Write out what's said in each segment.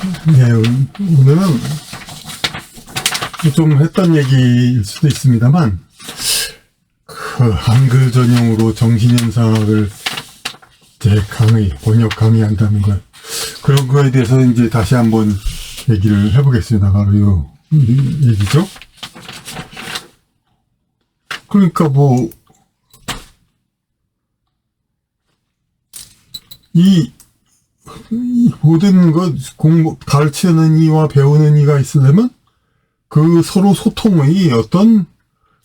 네, 오늘은 좀 했던 얘기일 수도 있습니다만, 한글 전용으로 정신현상학을 번역 강의한다는 것, 그런 거에 대해서 이제 다시 한번 얘기를 해보겠습니다. 바로 이 얘기죠. 그러니까 이 모든 것 가르치는 이와 배우는 이가 있으려면 그 서로 소통의 어떤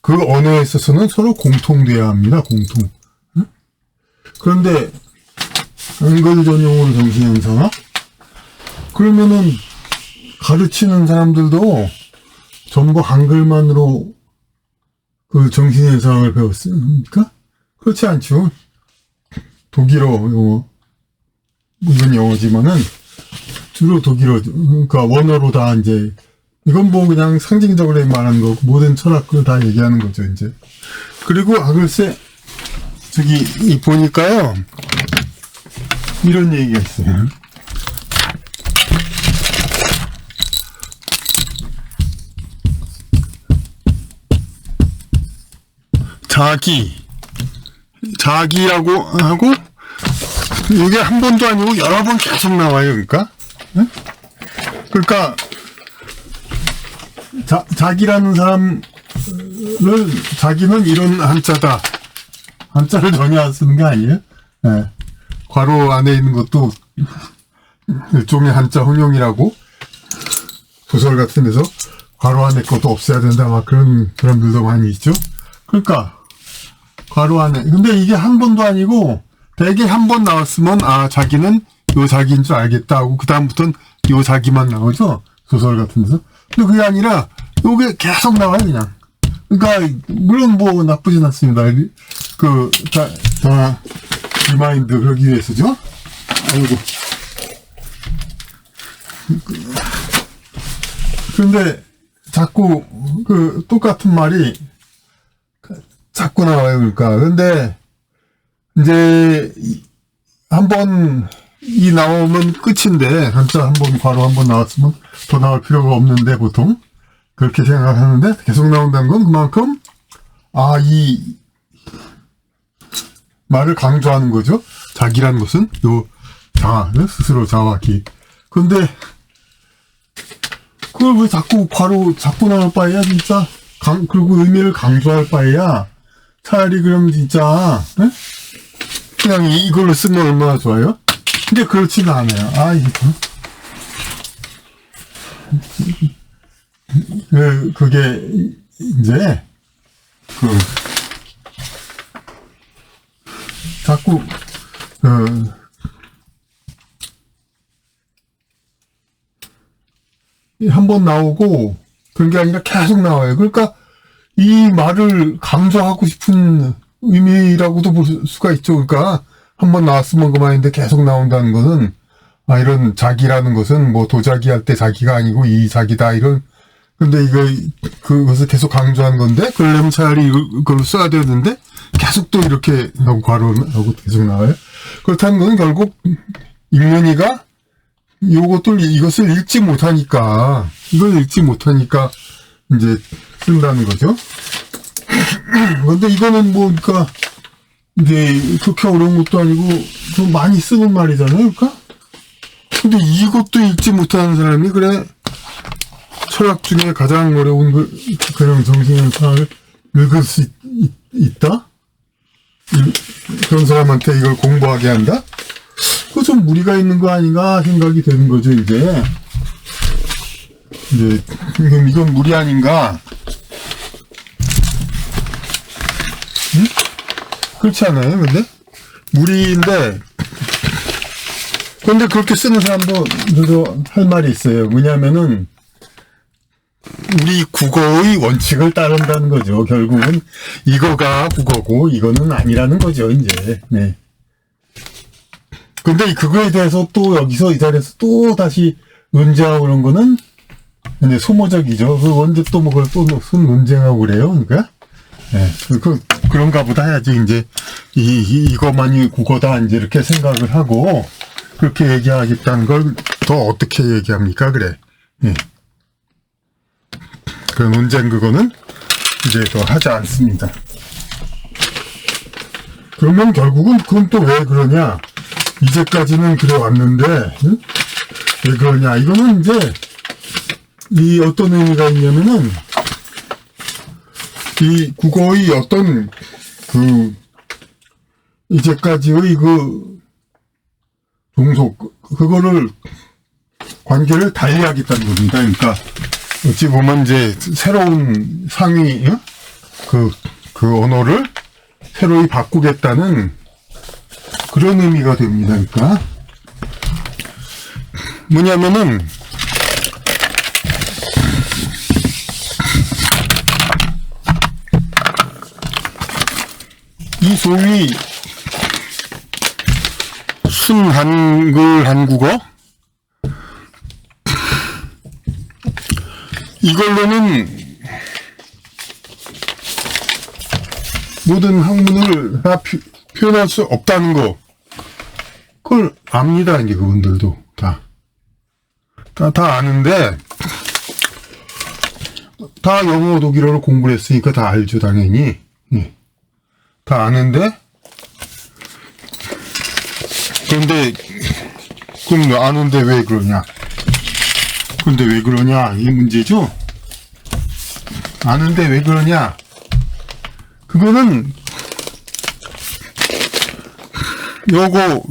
그 언어에 있어서는 서로 공통돼야 합니다. 공통. 그런데 한글 전용으로 정신현상학? 그러면은 가르치는 사람들도 전부 한글만으로 그 정신현상을 배웠습니까? 그렇지 않죠. 독일어, 영어, 이건 영어지만은 주로 독일어, 그러니까 원어로 다 이제 이건 그냥 상징적으로 말하는 거고 모든 철학을 다 얘기하는 거죠 이제. 그리고 글쎄 저기 보니까요 이런 얘기가 있어요. 자기라고 하고 이게 한 번도 아니고 여러 번 계속 나와요. 그러니까 네? 그러니까 자기라는 사람을 자기는 이런 한자다. 한자를 전혀 안 쓰는 게 아니에요. 네. 괄호 안에 있는 것도 일종의 한자 혼용이라고 소설 같은 데서 괄호 안에 것도 없애야 된다 막 그런 사람들도 많이 있죠. 그러니까 괄호 안에 근데 이게 한 번도 아니고 대개 한 번 나왔으면 자기는 요 자기인 줄 알겠다 하고 그 다음부터는 요 자기만 나오죠. 소설 같은 데서. 근데 그게 아니라 요게 계속 나와요 그냥. 그러니까 물론 나쁘진 않습니다. 다 리마인드 그러기 위해서죠. 아이고. 그런데 자꾸 똑같은 말이 자꾸 나와요. 그러니까 근데 이제 한번 나오면 끝인데 한자 한 번 괄호 한 번 나왔으면 더 나올 필요가 없는데 보통 그렇게 생각하는데 계속 나온다는 건 그만큼 이 말을 강조하는 거죠. 자기라는 것은 스스로 자화기. 근데 그걸 왜 자꾸 자꾸 나올 바에야 진짜 그리고 의미를 강조할 바에야 차라리 그럼 진짜 네? 그냥 이걸로 쓰면 얼마나 좋아요? 근데 그렇지는 않아요. 그게 이제 자꾸 한 번 나오고 그런 게 아니라 계속 나와요. 그러니까 이 말을 강조하고 싶은 의미라고도 볼 수가 있죠. 그러니까 한 번 나왔으면 그만인데 계속 나온다는 것은 이런 자기라는 것은 도자기 할 때 자기가 아니고 이 자기다 이런. 근데 그것을 계속 강조한 건데 그러려면 차라리 이걸 써야 되는데 계속 또 이렇게 괄호하고 계속 나와요. 그렇다는 건 결국 읽는이가 이것을 읽지 못하니까 이걸 읽지 못하니까 이제 쓴다는 거죠. 근데 이거는 그러니까 이제 그렇게 어려운 것도 아니고 좀 많이 쓰는 말이잖아요. 그러니까 근데 이것도 읽지 못하는 사람이 그래 철학 중에 가장 어려운 그런 정신현상을 읽을 수 있다? 그런 사람한테 이걸 공부하게 한다? 그거 좀 무리가 있는 거 아닌가 생각이 되는 거죠, 이제. 이건 무리 아닌가? 응? 그렇지 않아요, 근데? 무리인데, 근데 그렇게 쓰는 사람도 할 말이 있어요. 뭐냐면은, 우리 국어의 원칙을 따른다는 거죠. 결국은 이거가 국어고 이거는 아니라는 거죠, 이제. 네. 근데 그거에 대해서 또 여기서 이 자리에서 또 다시 논쟁하고 그런 거는 이제 소모적이죠. 언제 또 그걸 또 무슨 논쟁하고 그래요, 그러니까. 네. 그런가 보다 해야지, 이제. 이것만이 국어다, 이제 이렇게 생각을 하고, 그렇게 얘기하겠다는 걸 더 어떻게 얘기합니까? 그래. 예. 그 논쟁 그거는 이제 더 하지 않습니다. 그러면 결국은 그건 또 왜 그러냐? 이제까지는 그래 왔는데, 응? 왜 그러냐? 이거는 이제 이 어떤 의미가 있냐면은 이 국어의 어떤 그 이제까지의 그 종속 그거를 관계를 달리하겠다는 겁니다. 그러니까 어찌 보면 이제 새로운 상위 그 언어를 새로이 바꾸겠다는 그런 의미가 됩니다. 그러니까 뭐냐면은 이 소위 순한글 한국어 이걸로는 모든 학문을 다 표현할 수 없다는 거 그걸 압니다. 이제 그분들도 다 아는데 다 영어 독일어를 공부를 했으니까 다 알죠. 당연히 다 아는데 그런데 그럼 아는데 왜 그러냐? 그런데 왜 그러냐? 이게 문제죠? 아는데 왜 그러냐? 그거는 요거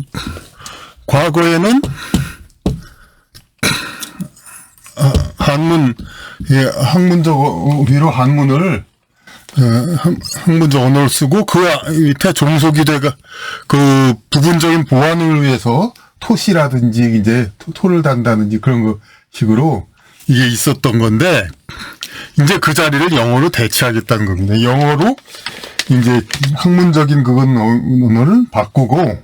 과거에는 한문 학문적 한문을 학문적 언어를 쓰고 그 밑에 종속이 돼가 그 부분적인 보완을 위해서 토시라든지 이제 토를 단다든지 그런 거 식으로 이게 있었던 건데 이제 그 자리를 영어로 대체하겠다는 겁니다. 영어로 이제 학문적인 그건 언어를 바꾸고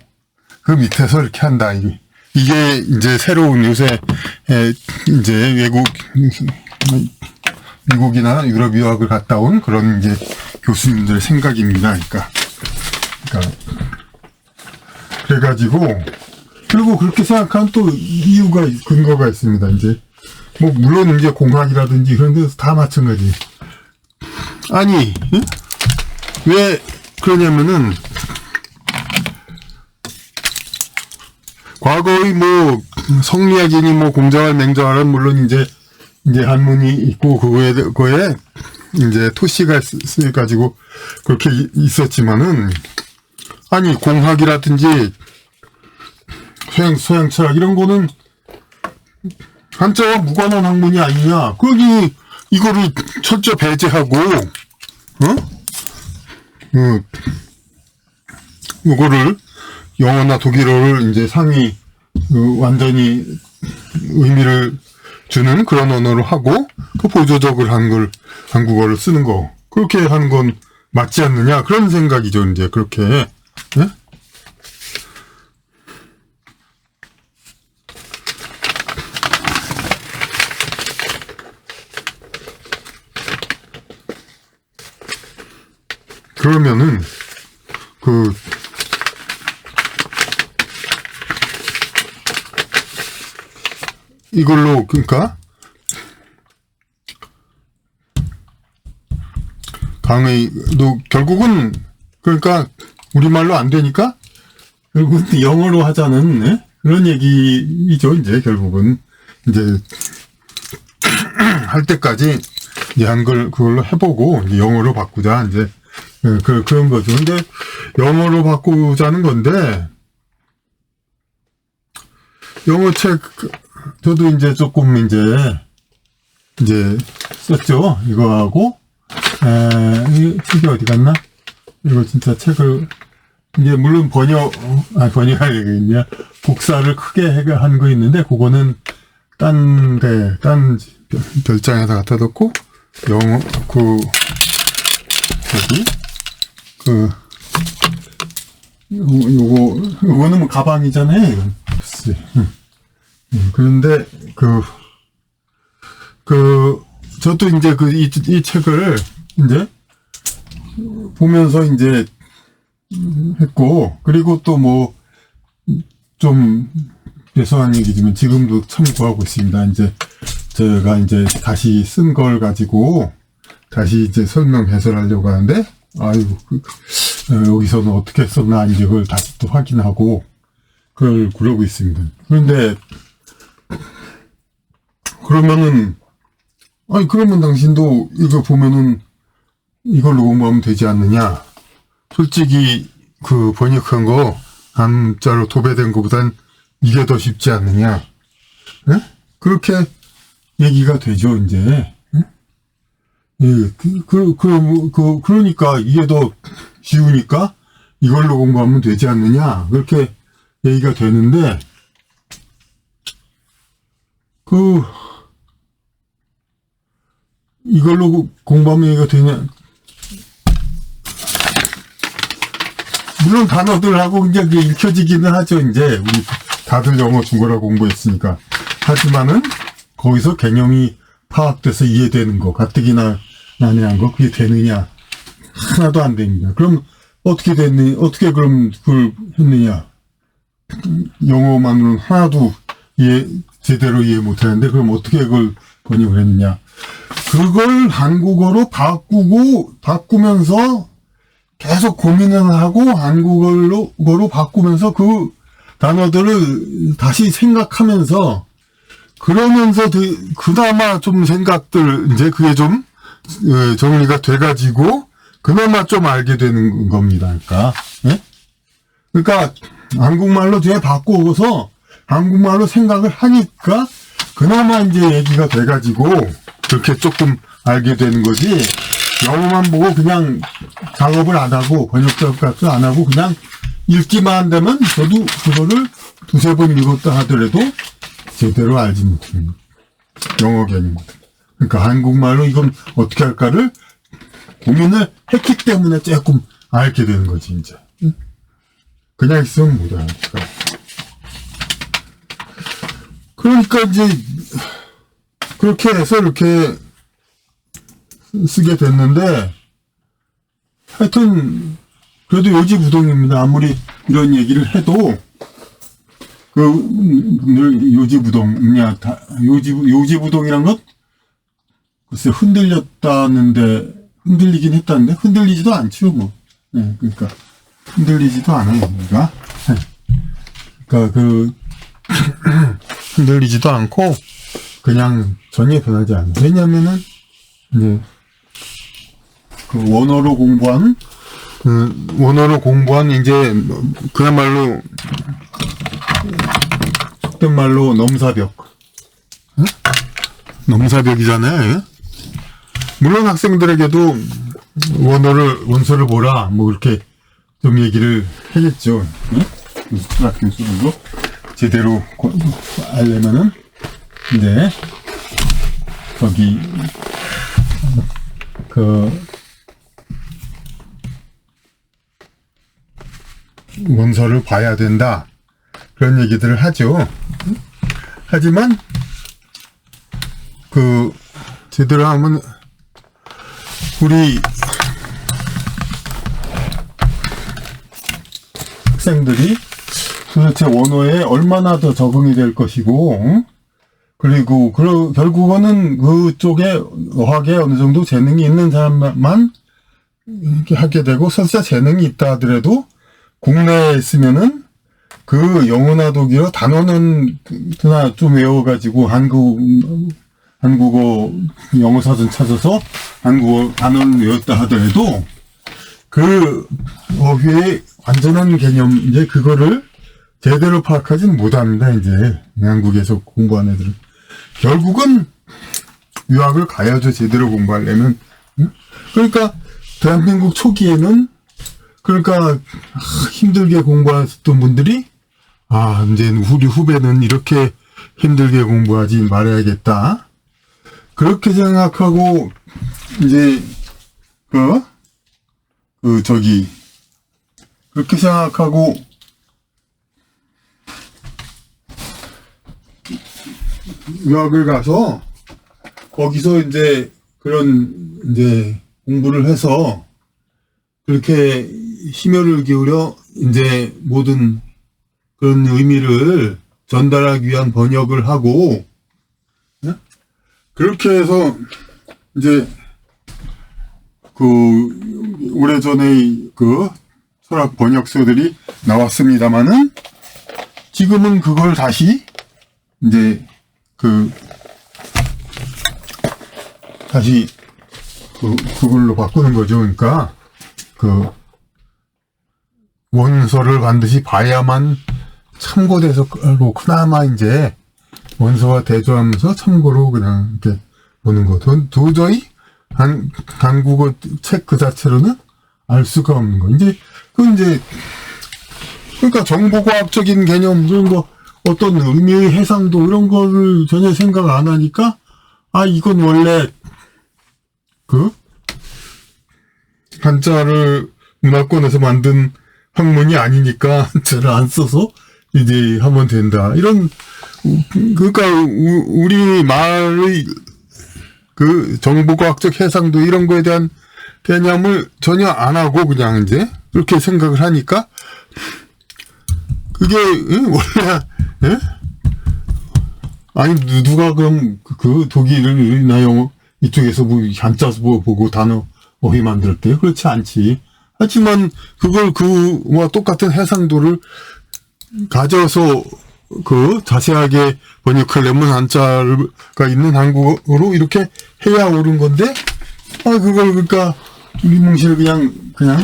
그 밑에서 이렇게 한다. 이게 이제 새로운 요새 이제 미국이나 유럽 유학을 갔다 온 그런 이제 교수님들의 생각입니다. 그러니까 그래가지고 그리고 그렇게 생각하는 또 이유가 근거가 있습니다. 이제 뭐 물론 이제 공학이라든지 그런 데서 다 마찬가지. 아니 왜 그러냐면은 과거의 뭐 성리학이니 뭐 공자와 맹자와는 물론 이제 한문이 있고 그거에 이제 토시가 쓰여가지고 그렇게 있었지만은 아니 공학이라든지 서양 철학 이런 거는 한자와 무관한 학문이 아니냐. 거기 이거를 철저 배제하고 이거를 영어나 독일어를 이제 상위 완전히 의미를 주는 그런 언어로 하고 그 보조적으로 한국어를 쓰는 거 그렇게 하는 건 맞지 않느냐 그런 생각이죠. 이제 그렇게 예? 그러면은 이걸로 그러니까 강의도 결국은 그러니까 우리말로 안 되니까 결국은 영어로 하자는 네? 그런 얘기이죠. 이제 결국은 이제 할 때까지 이제 한글 그걸로 해보고 이제 영어로 바꾸자 이제 그런 거죠. 근데 영어로 바꾸자는 건데 영어 책 저도 이제 조금 이제 썼죠. 이거하고 이 책이 어디 갔나? 이거 진짜 책을 이제 물론 번역할 얘기냐 복사를 크게 한 거 있는데 그거는 딴 별장에다 갖다 놓고 영어 요거는 뭐 가방이잖아요. 이건. 그런데 저도 이제 이 책을 이제 보면서 이제 했고 그리고 또 뭐 좀 죄송한 얘기지만 지금도 참고하고 있습니다. 이제 제가 이제 다시 쓴 걸 가지고 다시 이제 설명 해설하려고 하는데, 아이고, 여기서는 어떻게 썼나, 이제 그걸 다시 또 확인하고, 그러고 있습니다. 그런데, 그러면은 당신도 이거 보면은 이걸로 공부하면 되지 않느냐? 솔직히 그 번역한 거, 한자로 도배된 것보단 이게 더 쉽지 않느냐? 네? 그렇게 얘기가 되죠, 이제. 예, 그러니까 이게 더 쉬우니까 이걸로 공부하면 되지 않느냐? 그렇게 얘기가 되는데, 이걸로 공부하면 얘기가 되냐? 물론 단어들하고 이제 읽혀지기는 하죠, 이제. 우리 다들 영어 중고라 공부했으니까. 하지만은, 거기서 개념이 파악돼서 이해되는 거, 가뜩이나 난해한 거, 그게 되느냐? 하나도 안 됩니다. 그럼, 어떻게 그럼 그걸 했느냐? 영어만으로는 하나도 제대로 이해 못 하는데, 그럼 어떻게 그걸 번역을 했느냐? 그걸 한국어로 바꾸면서 계속 고민을 하고 한국어로 바꾸면서 그 단어들을 다시 생각하면서 그러면서 그나마 좀 생각들 이제 그게 좀 정리가 돼가지고 그나마 좀 알게 되는 겁니다. 그러니까 그러니까 한국말로 뒤에 바꾸어서 한국말로 생각을 하니까 그나마 이제 얘기가 돼가지고 그렇게 조금 알게 되는 거지. 영어만 보고 그냥 작업을 안 하고 번역 작업을 안 하고 그냥 읽기만 한다면 저도 그거를 두세 번 읽었다 하더라도 제대로 알지 못합니다. 영어 개념. 그러니까 한국말로 이건 어떻게 할까를 고민을 했기 때문에 조금 알게 되는 거지 이제. 그냥 있으면 못 알아니까. 그러니까 이제 그렇게 해서 이렇게 쓰게 됐는데, 하여튼, 그래도 요지부동입니다. 아무리 이런 얘기를 해도, 늘 요지부동이냐, 요지부동이란 것? 글쎄, 흔들리긴 했다는데, 흔들리지도 않죠, 뭐. 네, 그러니까, 흔들리지도 않아요, 우리가. 그러니까, 흔들리지도 않고, 그냥 전혀 변하지 않아요. 왜냐면은, 이제, 원어로 공부한, 이제, 그야말로, 속된 말로 넘사벽. 응? 넘사벽이잖아요. 물론 학생들에게도 원서를 보라, 뭐, 이렇게 좀 얘기를 하겠죠. 응? 초등학교 수준도 제대로 알려면은, 이제, 원서를 봐야 된다. 그런 얘기들을 하죠. 하지만, 제대로 하면, 우리 학생들이 도대체 원어에 얼마나 더 적응이 될 것이고, 그리고, 결국은 그쪽에 어학에 어느 정도 재능이 있는 사람만 이렇게 하게 되고, 설사 재능이 있다 하더라도, 국내에 있으면은, 영어나 독일어 단어는 그나 좀 외워가지고, 한국어 영어 사전 찾아서, 한국어 단어는 외웠다 하더라도, 어휘의 완전한 개념, 이제 그거를 제대로 파악하지는 못합니다, 이제. 한국에서 공부한 애들은. 결국은 유학을 가야죠, 제대로 공부하려면. 그러니까 대한민국 초기에는 힘들게 공부했던 분들이 이제 우리 후배는 이렇게 힘들게 공부하지 말아야겠다. 그렇게 생각하고 이제 그렇게 생각하고 유학을 가서 거기서 이제 공부를 해서 그렇게 심혈을 기울여 이제 모든 그런 의미를 전달하기 위한 번역을 하고, 네? 그렇게 해서 이제 오래전에 철학 번역서들이 나왔습니다만은 지금은 그걸 다시 이제 다시 그걸로 바꾸는 거죠. 그러니까 원서를 반드시 봐야만 참고돼서 그나마 이제 원서와 대조하면서 참고로 그냥 이렇게 보는 거. 도저히 한국어 책 그 자체로는 알 수가 없는 거. 그러니까 정보과학적인 개념, 이런 거, 어떤 의미의 해상도, 이런 거를 전혀 생각 안 하니까, 이건 원래, 한자를 문화권에서 만든 학문이 아니니까, 한자를 안 써서, 이제 하면 된다. 그러니까, 우리 말의, 정보과학적 해상도, 이런 거에 대한 개념을 전혀 안 하고, 그냥 이제, 그렇게 생각을 하니까, 그게 원래 누가 그럼 독일이나 영어 이쪽에서 한자 보고 단어 어휘 만들었대요? 그렇지 않지. 하지만 그걸 똑같은 해상도를 가져서 자세하게 번역하려면 한자가 있는 한국어로 이렇게 해야 옳은 건데, 그러니까 두리뭉실 그냥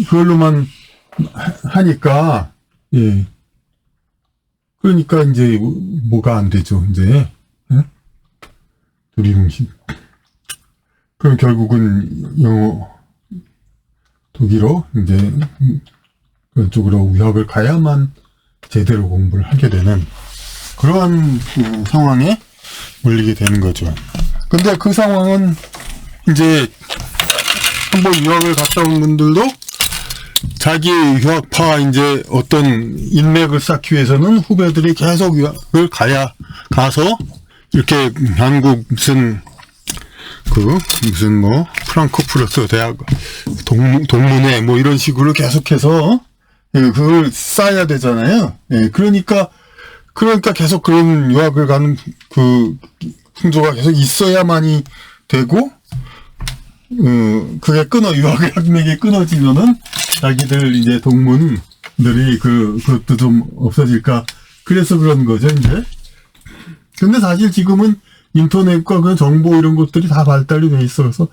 그걸로만 하니까, 예. 그러니까 이제 뭐가 안 되죠, 이제. 두리뭉실. 그럼 결국은 영어, 독일어, 이제 그쪽으로 유학을 가야만 제대로 공부를 하게 되는 그러한 상황에 몰리게 되는 거죠. 근데 그 상황은 이제 한번 유학을 갔다 온 분들도 자기 유학파 이제 어떤 인맥을 쌓기 위해서는 후배들이 계속 유학을 가서 이렇게 한국 무슨 프랑크푸르트 대학 동문회 이런 식으로 계속해서 그걸 쌓아야 되잖아요. 그러니까 계속 그런 유학을 가는 풍조가 계속 있어야만이 되고, 그게 유학의 학맥이 끊어지면은 자기들 이제 동문들이 그것도 좀 없어질까. 그래서 그런 거죠, 이제. 근데 사실 지금은 인터넷과 그 정보 이런 것들이 다 발달이 돼 있어서,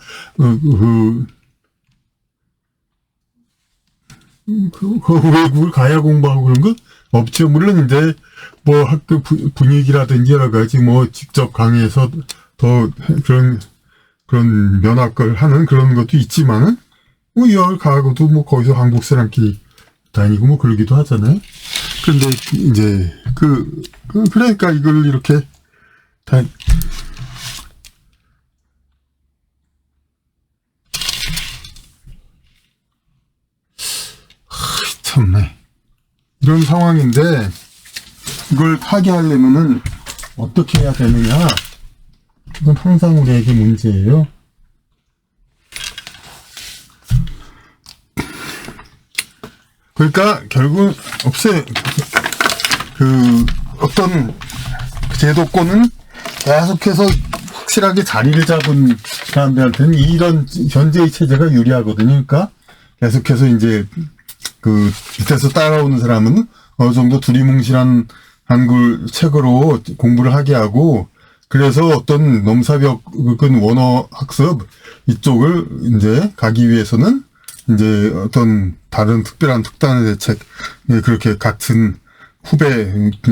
외국을 가야 공부하고 그런 건 없죠. 물론 이제 학교 분위기라든지 여러 가지 직접 강의에서 더 그런 면학을 하는 그런 것도 있지만은, 유학을 가고도 거기서 한국 사람끼리 다니고 그러기도 하잖아요. 근데 이제, 그러니까 이걸 이렇게 참네. 이런 상황인데, 이걸 타개하려면은 어떻게 해야 되느냐. 이건 항상 우리에게 문제예요. 그러니까 결국 어떤 제도권은 계속해서 확실하게 자리를 잡은 사람들한테는 이런 현재의 체제가 유리하거든요. 그러니까 계속해서 이제 밑에서 따라오는 사람은 어느 정도 두리뭉실한 한글 책으로 공부를 하게 하고, 그래서 어떤 넘사벽은 원어 학습 이쪽을 이제 가기 위해서는 이제 어떤 다른 특별한 특단의 대책, 그렇게 같은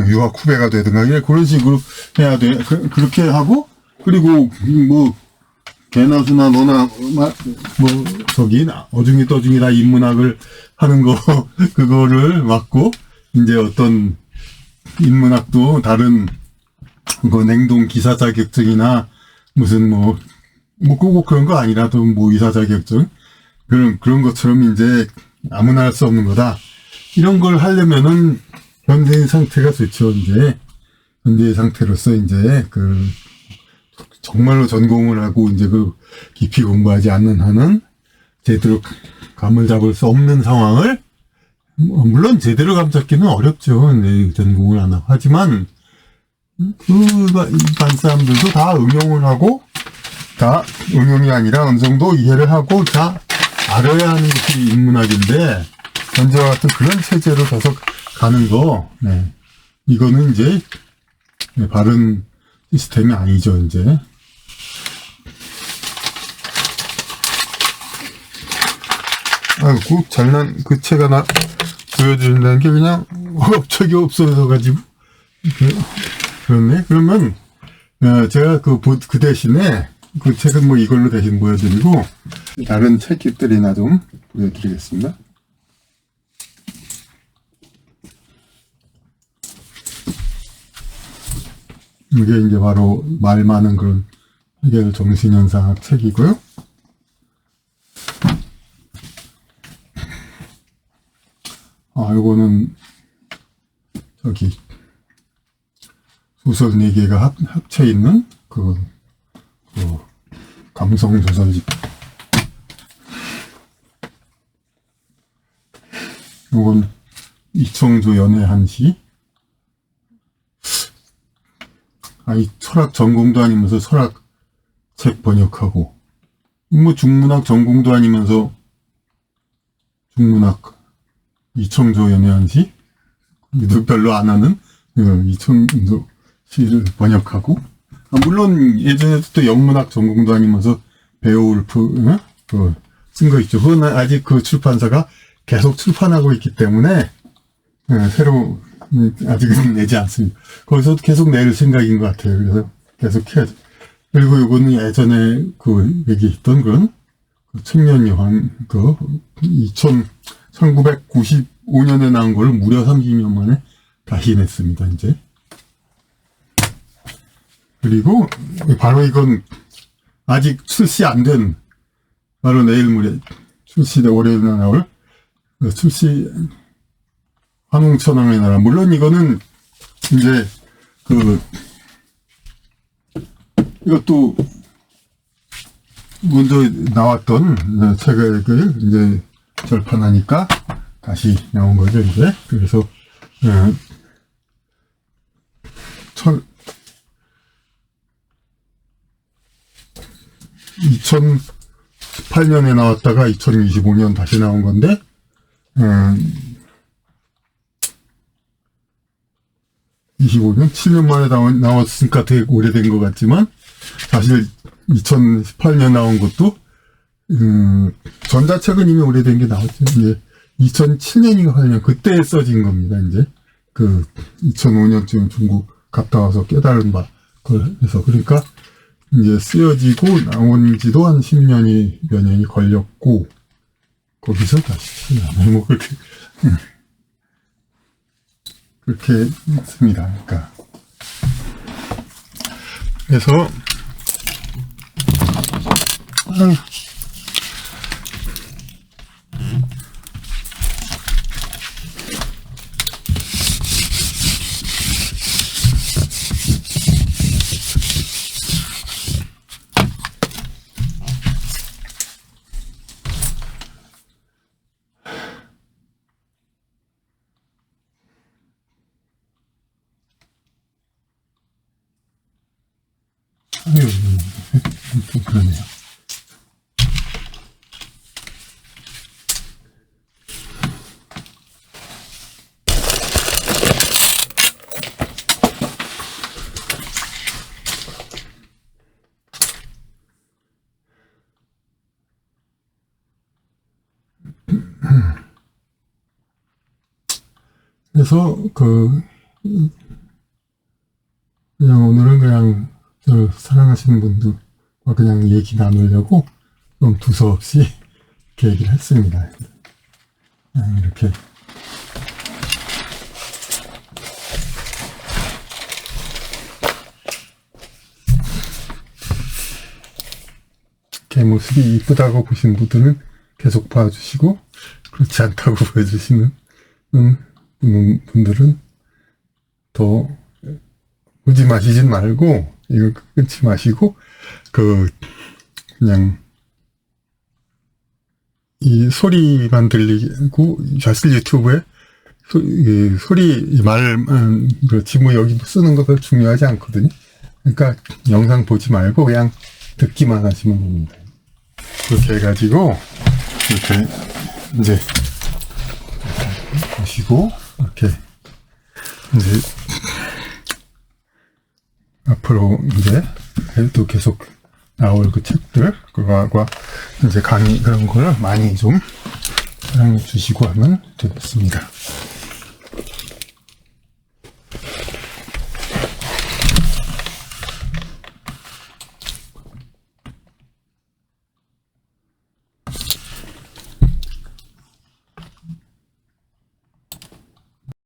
유학 후배가 되든가, 그런 식으로 해야 돼. 그렇게 하고, 그리고 개나 너나 어중이 떠중이 다 인문학을 하는 거 그거를 막고, 이제 어떤 인문학도 다른 냉동 기사 자격증이나 무슨 꼭 그런 거 아니라도 의사 자격증 그런 것처럼 이제 아무나 할 수 없는 거다. 이런 걸 하려면은 현재의 상태가 좋죠. 이제 현재의 상태로서 이제 정말로 전공을 하고 이제 깊이 공부하지 않는 한은 제대로 감을 잡을 수 없는 상황을 물론 제대로 감잡기는 어렵죠. 네, 전공을 안 하고. 하지만, 일반 사람들도 다 응용을 하고, 다 응용이 아니라 어느 정도 이해를 하고 다 알아야 하는 것이 인문학인데, 현재와 같은 그런 체제로 계속 가는 거, 네. 이거는 이제, 네, 바른 시스템이 아니죠, 이제. 아이고, 잘난, 그 채가 보여준다는 게 그냥, 업적이 없어서 가지고. 그렇네. 그러면, 제가 그 대신에, 그 책은 뭐 이걸로 대신 보여드리고, 다른 책집들이나 좀 보여드리겠습니다. 이게 이제 바로 말 많은 그런 해결 정신현상학 책이고요. 이거는 저기 소설 4개가 합쳐 있는 그 감성 소설집. 이건 이청조 연애 한시. 이 철학 전공도 아니면서 철학 책 번역하고, 뭐 중문학 전공도 아니면서 중문학 이청조 연애한시 별로 안 하는 이청조 시를 번역하고, 물론 예전에도 또 영문학 전공도 아니면서 베오울프 쓴 거 있죠. 그건 아직 그 출판사가 계속 출판하고 있기 때문에 새로 아직은 내지 않습니다. 거기서 계속 낼 생각인 것 같아요. 그래서 계속 해야죠. 그리고 이거는 예전에 그 얘기했던 그런 청년 여왕 1995년에 나온 걸 무려 30년 만에 다시 냈습니다. 이제. 그리고 바로 이건 아직 출시 안 된, 바로 내일 모레 출시돼 월요일에 나올 출시 화농천왕의 나라. 물론 이거는 이제 이것도 먼저 나왔던 책을 이제 절판하니까 다시 나온 거죠, 이제. 그래서 2018년에 나왔다가 2025년 다시 나온 건데, 25년? 7년 만에 나왔으니까 되게 오래된 것 같지만, 사실 2018년 나온 것도, 전자책은 이미 오래된 게 나왔죠. 이제 2007년인가 8년, 그때 써진 겁니다, 이제. 2005년쯤 중국 갔다 와서 깨달은 바, 그걸 해서. 그러니까, 이제 쓰여지고 나온 지도 한 10년이, 몇 년이 걸렸고, 거기서 다시, 뭐, 그렇게 있습니다. 그러니까. 그래서, 좀 그러네요. 그래서 그냥 오늘은 그냥 사랑하시는 분들과 그냥 얘기 나누려고 좀 두서없이 이렇게 얘기를 했습니다. 이렇게 제 모습이 이쁘다고 보시는 분들은 계속 봐주시고, 그렇지 않다고 보여주시는 분들은 더 굳이 마시진 말고, 이거 끊지 마시고, 그냥 이 소리만 들리고 사실 유튜브에 이 소리 말 그렇지 뭐 여기 쓰는 것도 중요하지 않거든요. 그러니까 영상 보지 말고 그냥 듣기만 하시면 됩니다. 그렇게 해가지고 이렇게 이제 보시고 이렇게 이제 앞으로 이제 또 계속 나올 그 책들 그거하고 이제 강의 그런 걸 많이 좀 사랑해 주시고 하면 되겠습니다.